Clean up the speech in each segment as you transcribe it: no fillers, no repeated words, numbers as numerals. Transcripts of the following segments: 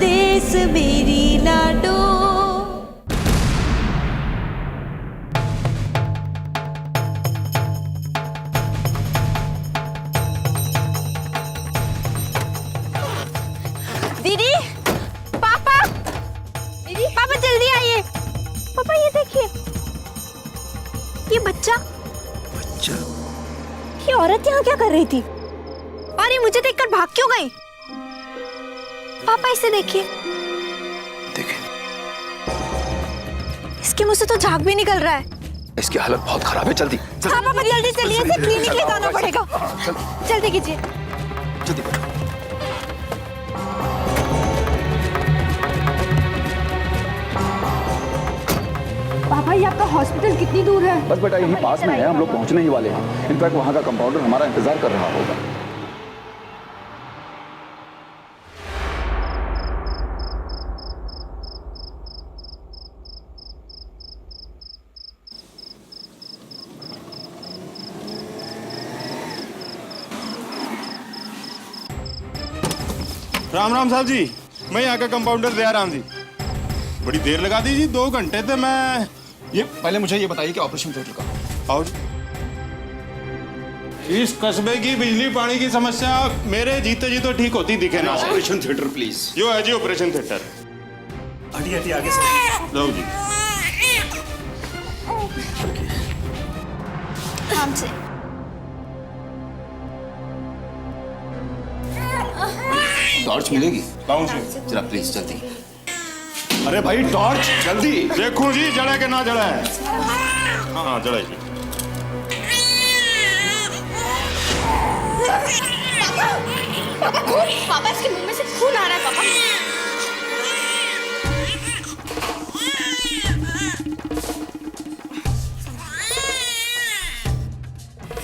देश मेरी लाडो। दीदी, पापा, दीदी, पापा जल्दी आइए। पापा ये देखिए, ये बच्चा, ये औरत यहाँ क्या कर रही थी? और ये मुझे देखकर भाग क्यों गई? पापा इसे देखिए, इसके मुंह से तो झाग भी निकल रहा है। इसकी हालत बहुत खराब है, जल्दी हाँ पापा जल्दी चलिए, इसे क्लिनिक ले जाना पड़ेगा। जल्दी कीजिए। जल्दी बैठो। पापा ये आपका हॉस्पिटल कितनी दूर है? बस बेटा यही पास में है, हम लोग पहुंचने ही वाले हैं। इनफैक्ट वहाँ का कंपाउंडर हमारा इंतजार कर रहा होगा। राम राम साहब जी, मैं यहाँ का कंपाउंडर दयाराम जी। बड़ी देर लगा दी जी, 2 घंटे थे मैं। ये पहले मुझे ये बताइए कि ऑपरेशन थिएटर का आओ जी। इस कस्बे की बिजली पानी की समस्या मेरे जीते जी तो ठीक होती दिखे ना। Operation theatre please. यो है जी ऑपरेशन थिएटर। हटी हटी आगे से। लो जी। आराम से। टॉर्च मिलेगी? लाऊं जी? जरा प्लीज जल्दी। अरे भाई टॉर्च जल्दी। देखूं जी जड़ा के ना जड़ा है। हाँ जड़ा जी। पापा खून, पापा इसके मुंह में से खून आ रहा है पापा।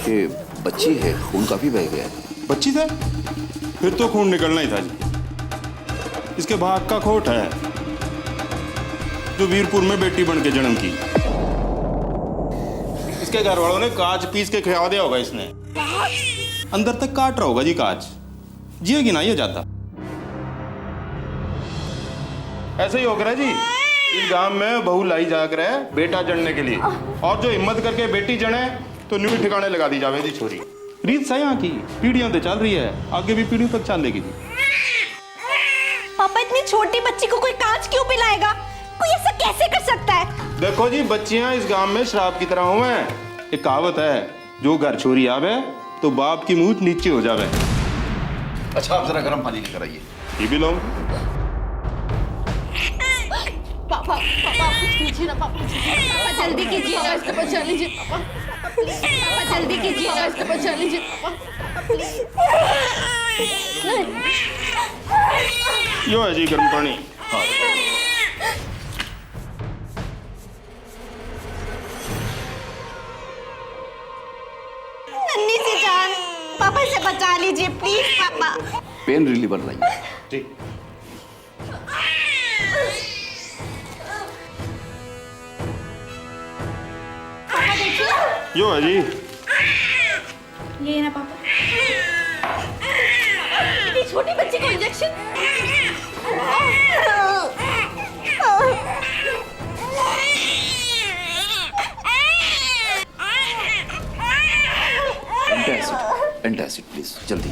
ये बच्ची है, खून काफी बह गया है। बच्ची था? फिर तो खून निकलना ही था जी। इसके भाग का खोट है, जो वीरपुर में बेटी बन के जन्म की। इसके घर वालों ने कांच पीस के खिला दिया होगा इसने। अंदर तक काट रहा होगा जी कांच। जिएगी ना ये ज्यादा। ऐसे ही हो गया जी। इस गांव में बहू लाई जाग रहा है बेटा जड़ने के लिए, और जो हिम्मत करके बेटी जड़े तो न्यू ठिकाने लगा दी जावे जी छोरी। रीत सा यहाँ की पीढ़ियों से चल रही है, आगे भी पीढ़ियों तक चलेगी जी। पापा इतनी छोटी बच्ची को कोई कांच क्यों पिलाएगा? कोई ऐसा कैसे कर सकता है? देखो जी, बच्चियां इस गांव में शराब की तरह हुए हैं। एक कहावत है, जो घर छोरी आवे तो बाप की मूंछ नीचे हो जावे। अच्छा आप जरा गर्म पानी लेकर आइए। ये भी लो। पापा पापा कुछ कीजिए ना पापा। पापा जल्दी कीजिएगा, इसको बचा लीजिए पापा। पापा जल्दी कीजिएगा, इसको बचा लीजिए पापा। यो है जी गर्म पानी। नन्ही सी जान, पापा इसे बचा लीजिए प्लीज पापा। पेन रिलीवर लाइए। ठीक। पापा देखिए, यो है जी। ये ना पापा। इतनी छोटी बच्ची को इंजेक्शन। एंटासिड प्लीज जल्दी।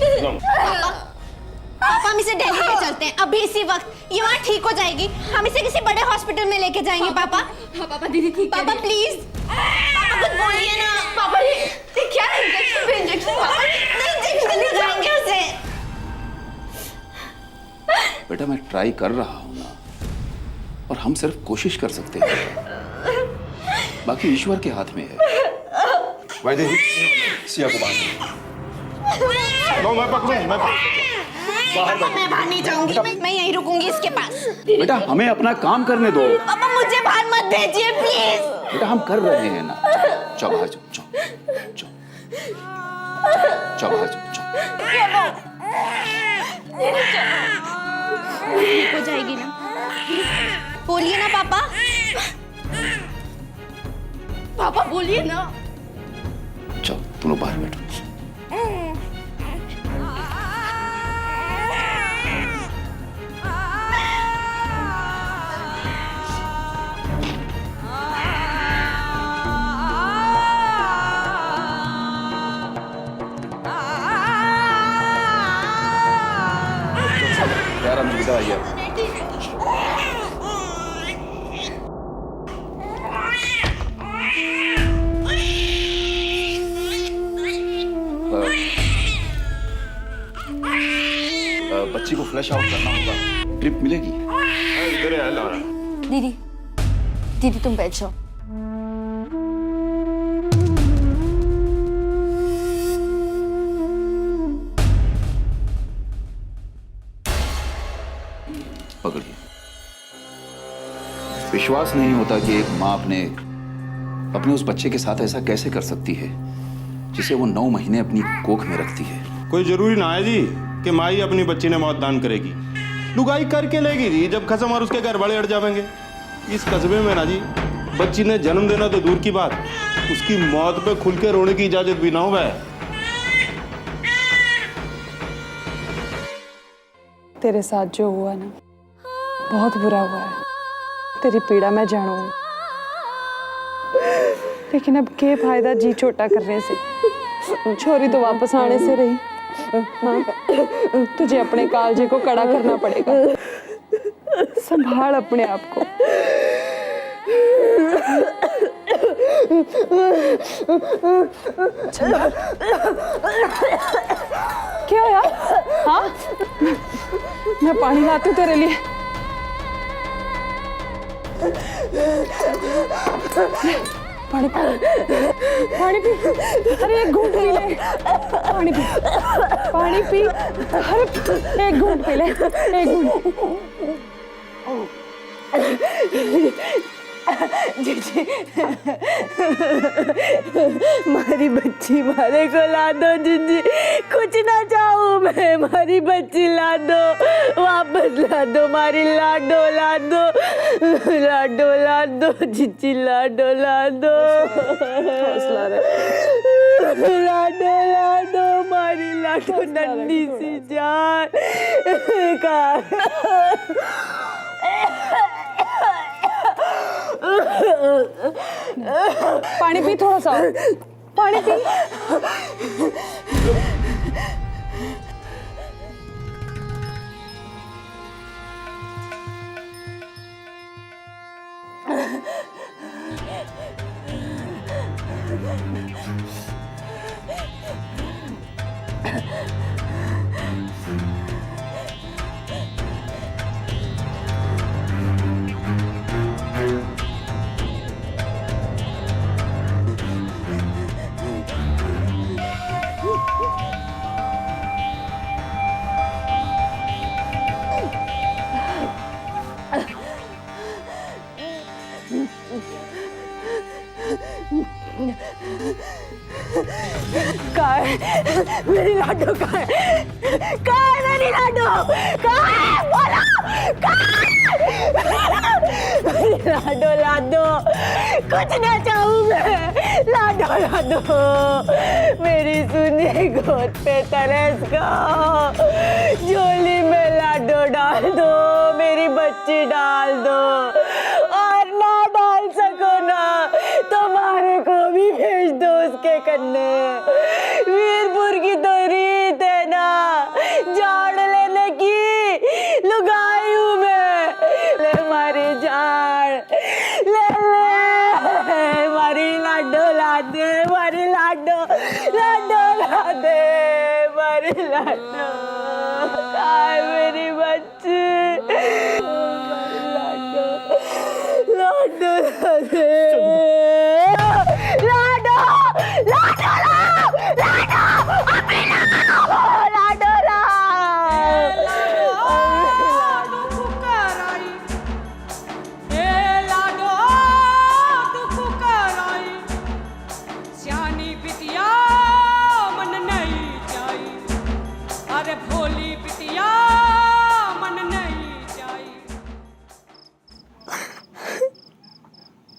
पापा हम इसे दिल्ली ले चलते हैं अभी इसी वक्त। ये वहाँ ठीक हो जाएगी। हम इसे किसी बड़े हॉस्पिटल में लेके जाएंगे पापा। हाँ पापा दीदी ठीक। पापा प्लीज, पापा कुछ बोलिए ना। पापा ये क्या इंजेक्शन पे इंजेक्शन? पापा नहीं इंजेक्शन लगाएंगे उसे। बेटा मैं ट्राई कर रहा हूँ ना, और हम सिर्फ कोशिश कर सकते हैं, बाकी ईश्वर के हाथ में है। वैदेही सिया को बाहर लो, मैं पकड़ूं, मैं पापा मैं बाहर नहीं जाऊंगी, मैं यहीं रुकूंगी इसके पास। बेटा हमें अपना काम करने दो। पापा मुझे बाहर मत भेजिए प्लीज। बेटा हम कर रहे हैं ना। चल बाहर जाओ, चल बाहर जाओ। ठीक हो जाएगी ना? बोलिए ना पापा। पापा बोलिए ना। चल तुम लोग बाहर बैठो। यार अलविदा यार। बच्ची को फ्लैश आउट करना होगा, ड्रिप मिलेगी? इधर है लौरा। दीदी दीदी तुम बैठ जाओ। पकड़िए। विश्वास नहीं होता कि एक माँ अपने उस बच्चे के साथ ऐसा कैसे कर सकती है जिसे वो 9 महीने अपनी कोख में रखती है। कोई जरूरी ना है जी कि माँ ही अपनी बच्ची ने मौत दान करेगी। लुगाई करके लेगी जी जब खसम और उसके घर वाले अड़ जाएंगे। इस कस्बे में ना जी बच्ची ने जन्म देना तो दूर की बात, उसकी मौत पे खुल के रोने की इजाजत भी ना हो। तेरे साथ जो हुआ ना बहुत बुरा हुआ है। तेरी पीड़ा मैं जानू, लेकिन अब क्या फायदा जी छोटा करने से। छोरी तो वापस आने से रही। हाँ, तुझे अपने कालजे को कड़ा करना पड़ेगा। संभाल अपने आप को। क्या यार? हाँ, मैं पानी लाती हूँ तेरे लिए। पानी पी, पानी पी। अरे एक घूंट पी ले। पानी पी, पानी पी। अरे एक घूंट पी ले, एक घूंट। जीजी मारी बच्ची मारे को ला दो जीजी, कुछ ना चाहूँ मैं, मारी बच्ची ला दो, वापस ला दो, मारी लाडो ला दो, लाडो ला दो जीजी, लाडो ला दो, लाडो ला दो, मारी लाडो नन्ही सी जान पानी पी थोड़ा सा, पानी पी। मेरी लाडो कहाँ है? कहाँ है मेरी लाडो? कहाँ है? बोलो कहाँ है? मेरी लाडो लाडो, कुछ ना चाहूँ मैं, लाडो लाडो, मेरी सुनी गोद पे तरस का, झोली में लाडो डाल दो, मेरी बच्ची डाल दो, और ना डाल सको ना तुम्हारे को भी भेज दो उसके कन्ने। वीरपुर की तो रीत है ना, झाड़ लेने की लुगाई हूँ मैं, ले मारी झाड़, ले ले मारी लाडो ला दे, मारी लाडो लाडो ला दे, मारी लाडो, काय मेरी बच्ची, लाडो लाडो ला दे, लाडो लाडो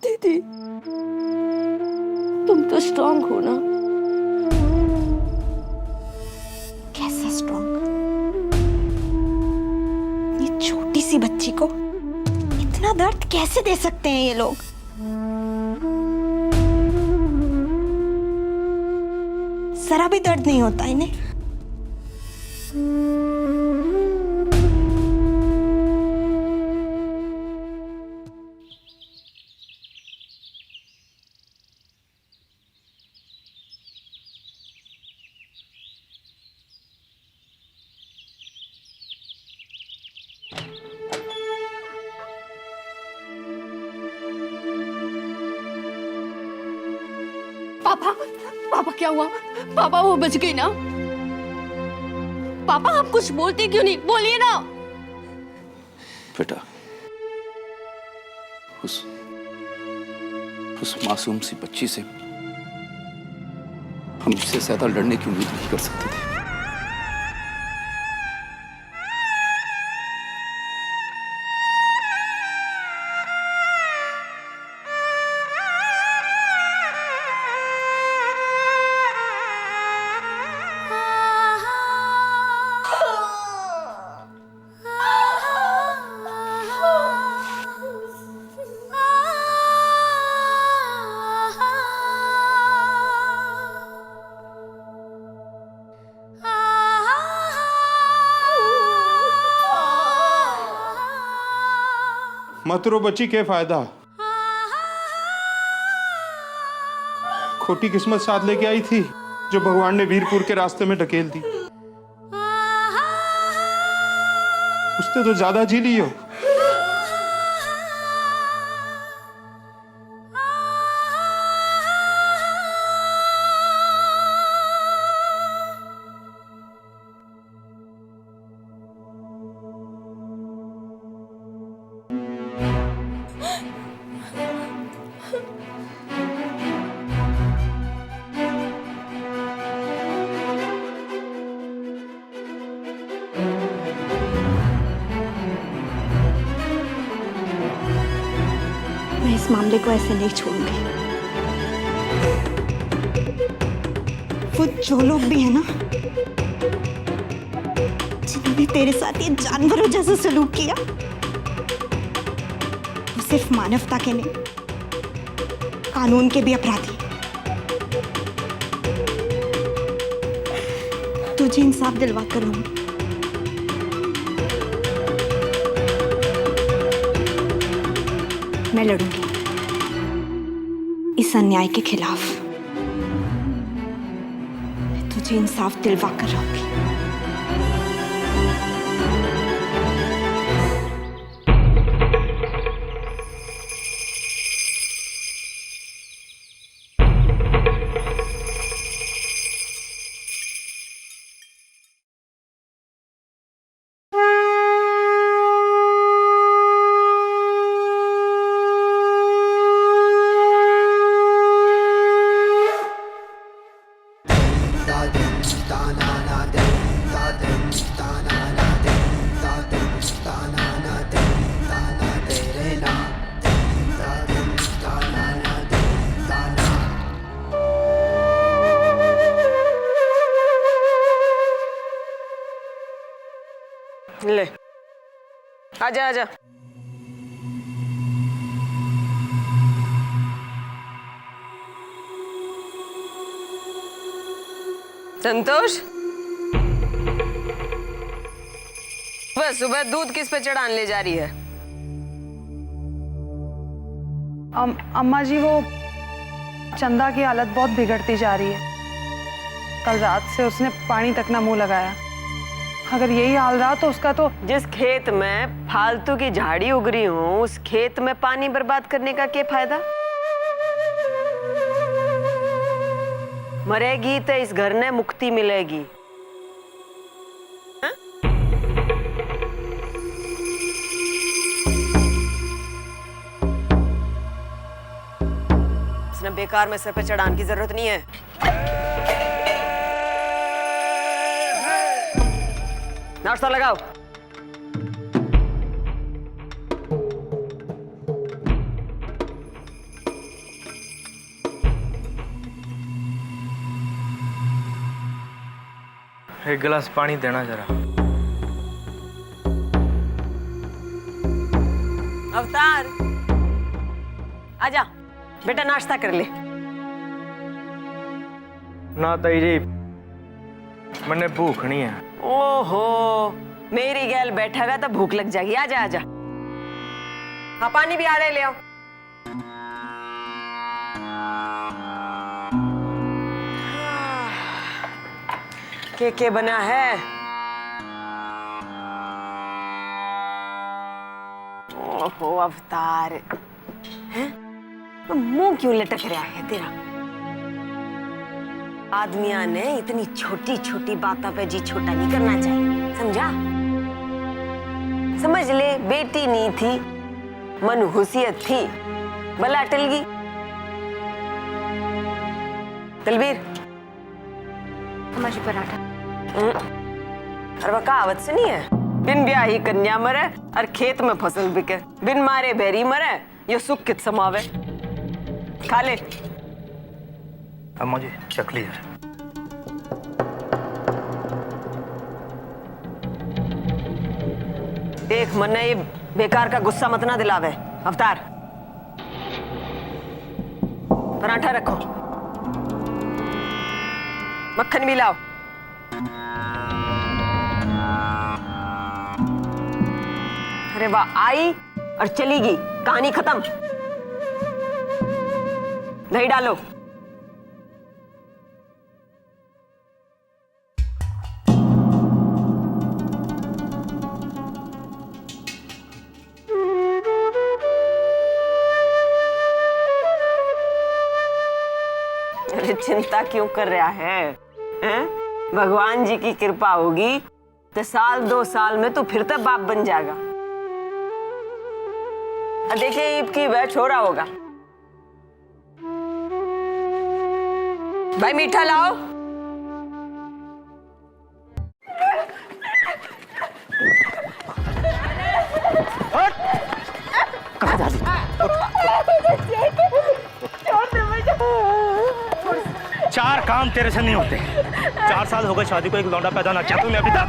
दीदी तुम तो स्ट्रांग हो ना। कैसा स्ट्रॉन्ग? ये छोटी सी बच्ची को इतना दर्द कैसे दे सकते हैं ये लोग? जरा भी दर्द नहीं होता इन्हें। पापा पापा क्या हुआ? पापा वो बच गई ना? पापा आप कुछ बोलते क्यों नहीं? बोलिए ना। बेटा, उस मासूम सी बच्ची से हम इससे ज्यादा लड़ने की उम्मीद नहीं कर सकते थे। मत रो बच्ची, के फायदा। खोटी किस्मत साथ लेके आई थी जो भगवान ने वीरपुर के रास्ते में ढकेल दी। उसने तो ज्यादा जी ली हो। मैं इस मामले को ऐसे नहीं छोड़ूंगी। वो जो लोग भी है ना जिन्होंने तेरे साथ ये जानवरों जैसा सलूक किया, वो सिर्फ मानवता के नहीं, कानून के भी अपराधी। तुझे इंसाफ दिलवा कर रहूंगी। मैं लड़ूंगी इस अन्याय के खिलाफ। मैं तुझे इंसाफ दिलवा कर रहूंगी। ले, आजा आजा। संतोष, सुबह सुबह दूध किस पे चढ़ान ले जा रही है? अम्मा जी, वो चंदा की हालत बहुत बिगड़ती जा रही है। कल रात से उसने पानी तक ना मुंह लगाया। अगर यही हाल रहा तो उसका तो। जिस खेत में फालतू की झाड़ी उग रही हो, उस खेत में पानी बर्बाद करने का क्या फायदा? मरेगी तो इस घर ने मुक्ति मिलेगी। हा? इसने बेकार में सर पे चढ़ाने की जरूरत नहीं है। नाश्ता लगाओ। एक गिलास पानी देना जरा। अवतार, आजा बेटा, नाश्ता कर ले। ना ताई जी, मैंने भूख नहीं है। ओहो, मेरी गैल बैठेगा तो भूख लग जाएगी। आजा आजा। हाँ, पानी भी आ रहे, ले आओ। के बना है? ओहो अवतार, हैं? मुंह क्यों लटक रहा है तेरा? आदमिया ने इतनी छोटी छोटी बातों पे जी छोटा नहीं करना चाहिए, समझा? समझ ले, बेटी नहीं थी, मनहूसियत थी, भला टल गई। तलबीर, हमारी पराठा। और वह कहावत सुनी है, बिन ब्याही कन्या मरे और खेत में फसल बिके, बिन मारे बैरी मरे, ये सुख कित समावे। खा ले। अम्मा जी चकली है। देख मन ये बेकार का गुस्सा मत ना दिलावे। अवतार, पराठा रखो, मक्खन भी लाओ। अरे वाह, आई और चली गई, कहानी खत्म। दही डालो। अरे चिंता क्यों कर रहा है, हैं? भगवान जी की कृपा होगी तो साल 2 साल में तू फिर तब बाप बन जाएगा। देखिए ईद की वह छोरा होगा। भाई मीठा लाओ। कहाँ जा रही? 4 काम तेरे से नहीं होते। 4 साल हो गए शादी को, एक लौंडा पैदा ना किया तूने अभी तक।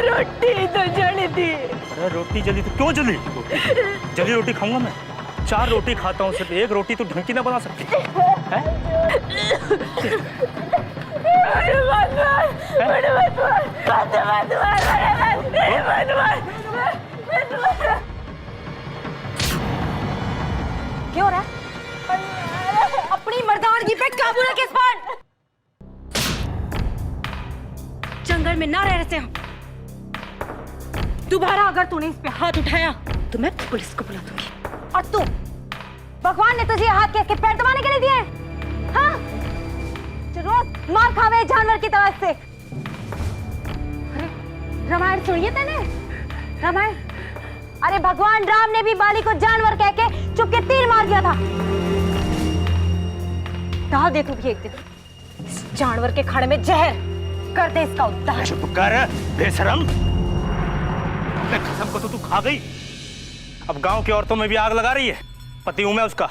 रोटी तो जली थी। अरे रोटी जली तो क्यों जली? जली रोटी खाऊंगा मैं? 4 रोटी खाता हूँ, सिर्फ 1 रोटी तो ढंग की ना बना सकती है? क्यों रहा? अपनी मर्दानगी पे काबू रख इस्फान। जंगल में ना रह रहे हम। दोबारा अगर तूने इस पे हाथ उठाया तो मैं पुलिस को बुला दूंगी। और तू, भगवान ने तुझे हाथ के इसके पैर दबाने के लिए दिए हैं? हाँ? जो रोज मार खावे जानवर की तरह से। अरे रामायण सुनिए तूने? रामायण, अरे भगवान राम ने भी बाली को जानवर कह के चुप के तीर मार दिया था। डाल दे तू भी एक दिन इस जानवर के खाने में जहर, कर दे इसका उद्धार। चुप कर बेशरम। कसम को तो तू खा गई। अब गांव की औरतों में भी आग लगा रही है। पति हूं मैं उसका,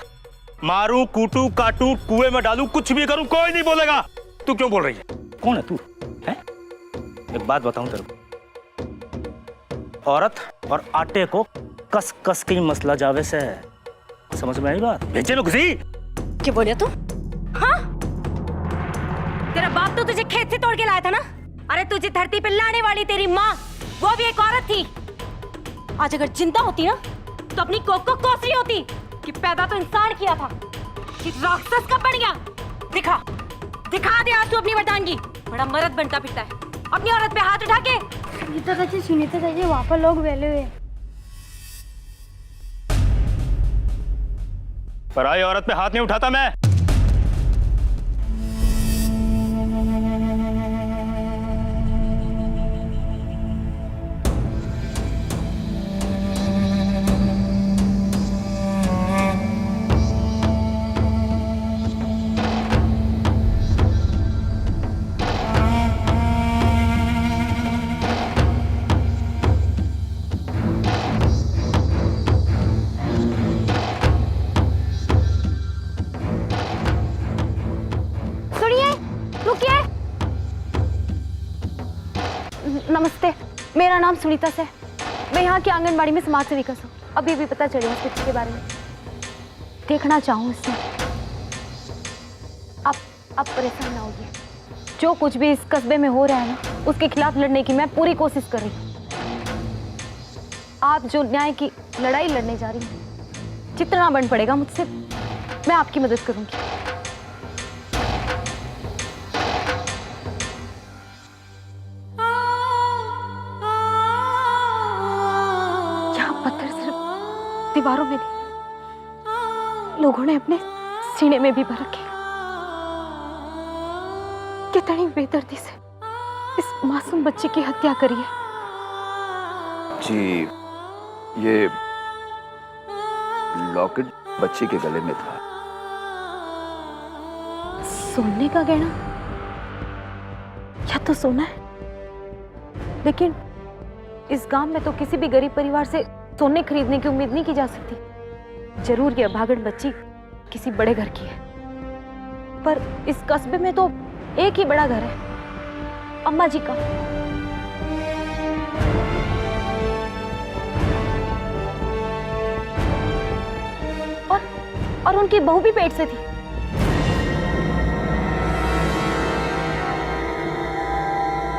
मारूं कूटू काटू कुएं में डालू, कुछ भी करूं, कोई नहीं बोलेगा। तू क्यों बोल रही है? कौन है तू? है? एक बात बताऊं तेरे को, औरत और आटे को कस कस के मसला जावे से, समझ में आई बात? भेजे में घुसी। क्या बोले तू? हाँ? तेरा बाप तो तुझे खेत से तोड़ के लाया था ना? अरे तुझे धरती पे लाने वाली तेरी माँ, वो भी एक औरत थी। आज अगर जिंदा होती ना तो अपनी कोख को कोस रही होती कि पैदा तो इंसान किया था, कि राक्षस कब बन गया। दिखा दे आज तू अपनी मर्दानगी। बड़ा मर्द बनता फिरता है, अपनी औरत पे हाथ उठा के। सुनीता चाची वहाँ पर लोग वेले हुए। पराई औरत पे हाथ नहीं उठाता मैं। नमस्ते, मेरा नाम सुनीता से। मैं यहाँ की आंगनबाड़ी में समाज सेविका हूँ। अभी भी पता चली इस बच्चे के बारे में, देखना चाहूँ इससे। आप परेशान ना होइए। जो कुछ भी इस कस्बे में हो रहा है ना, उसके खिलाफ लड़ने की मैं पूरी कोशिश कर रही हूँ। आप जो न्याय की लड़ाई लड़ने जा रही हैं, जितना बन पड़ेगा मुझसे, मैं आपकी मदद करूँगी। दीवारों में नहीं, लोगों ने अपने सीने में भी भर रखे। कितनी बेदर्दी से इस मासूम बच्चे की हत्या करी है। जी, ये लॉकेट बच्चे के गले में था। सोने का गहना? या तो सोना है, लेकिन इस गांव में तो किसी भी गरीब परिवार से सोने खरीदने की उम्मीद नहीं की जा सकती। जरूर ये अभागन बच्ची किसी बड़े घर की है। पर इस कस्बे में तो एक ही बड़ा घर है, अम्मा जी का। और उनकी बहू भी पेट से थी।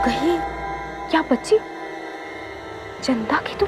कहीं क्या बच्ची चंदा की तो